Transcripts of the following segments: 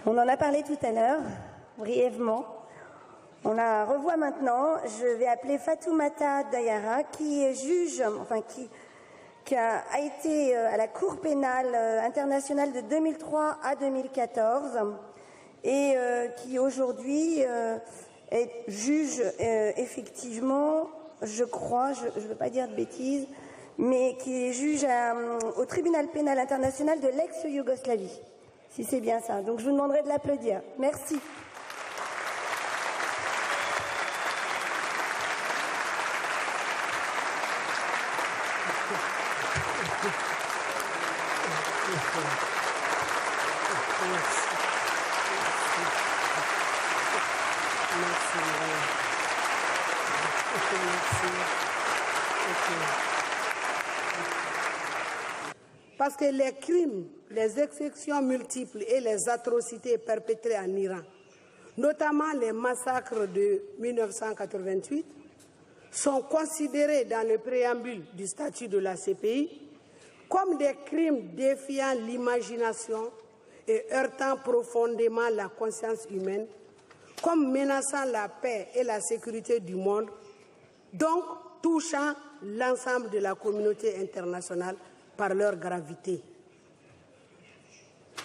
On en a parlé tout à l'heure, brièvement. On la revoit maintenant. Je vais appeler Fatoumata Dayara, qui est juge, qui a été à la Cour pénale internationale de 2003 à 2014 et qui aujourd'hui est juge effectivement, je crois, je ne veux pas dire de bêtises, mais qui est juge au tribunal pénal international de l'ex-Yougoslavie, si c'est bien ça. Donc je vous demanderai de l'applaudir. Merci. Parce que les crimes, les exécutions multiples et les atrocités perpétrées en Iran, notamment les massacres de 1988, sont considérés dans le préambule du statut de la CPI comme des crimes défiant l'imagination et heurtant profondément la conscience humaine, comme menaçant la paix et la sécurité du monde, donc touchant l'ensemble de la communauté internationale par leur gravité.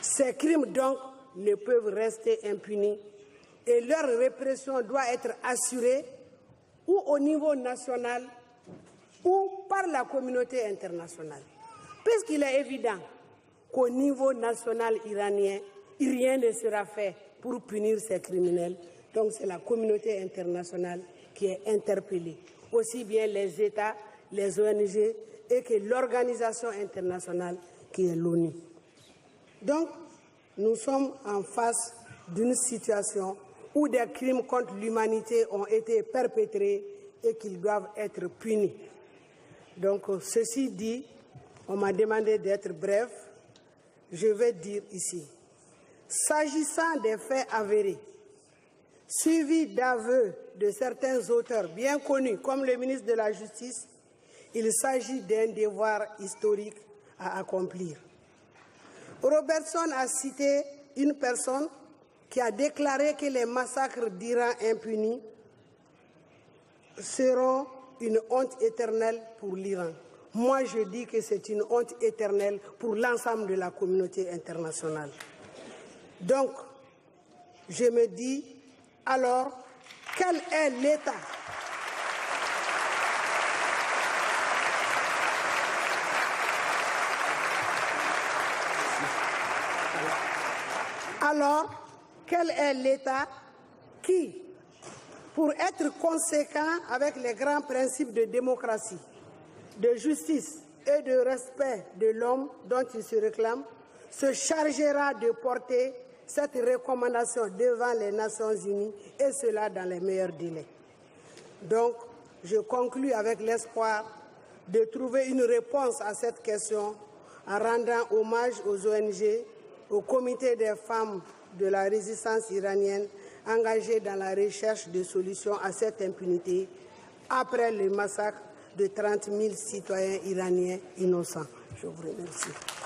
Ces crimes, donc, ne peuvent rester impunis et leur répression doit être assurée ou au niveau national ou par la communauté internationale. Puisqu'il est évident qu'au niveau national iranien, rien ne sera fait pour punir ces criminels, donc c'est la communauté internationale qui est interpellée, aussi bien les États, les ONG et que l'organisation internationale qui est l'ONU. Donc, nous sommes en face d'une situation où des crimes contre l'humanité ont été perpétrés et qu'ils doivent être punis. Donc, ceci dit, on m'a demandé d'être bref. Je vais dire ici, s'agissant des faits avérés, suivis d'aveux de certains auteurs bien connus comme le ministre de la Justice, il s'agit d'un devoir historique à accomplir. Robertson a cité une personne qui a déclaré que les massacres d'Iran impunis seront une honte éternelle pour l'Iran. Moi, je dis que c'est une honte éternelle pour l'ensemble de la communauté internationale. Donc, je me dis, alors, quel est l'État ? Alors, quel est l'État qui, pour être conséquent avec les grands principes de démocratie, de justice et de respect de l'homme dont il se réclame, se chargera de porter cette recommandation devant les Nations Unies, et cela dans les meilleurs délais. Donc, je conclus avec l'espoir de trouver une réponse à cette question en rendant hommage aux ONG, au comité des femmes de la résistance iranienne engagées dans la recherche de solutions à cette impunité après le massacre de 30 000 citoyens iraniens innocents. Je vous remercie.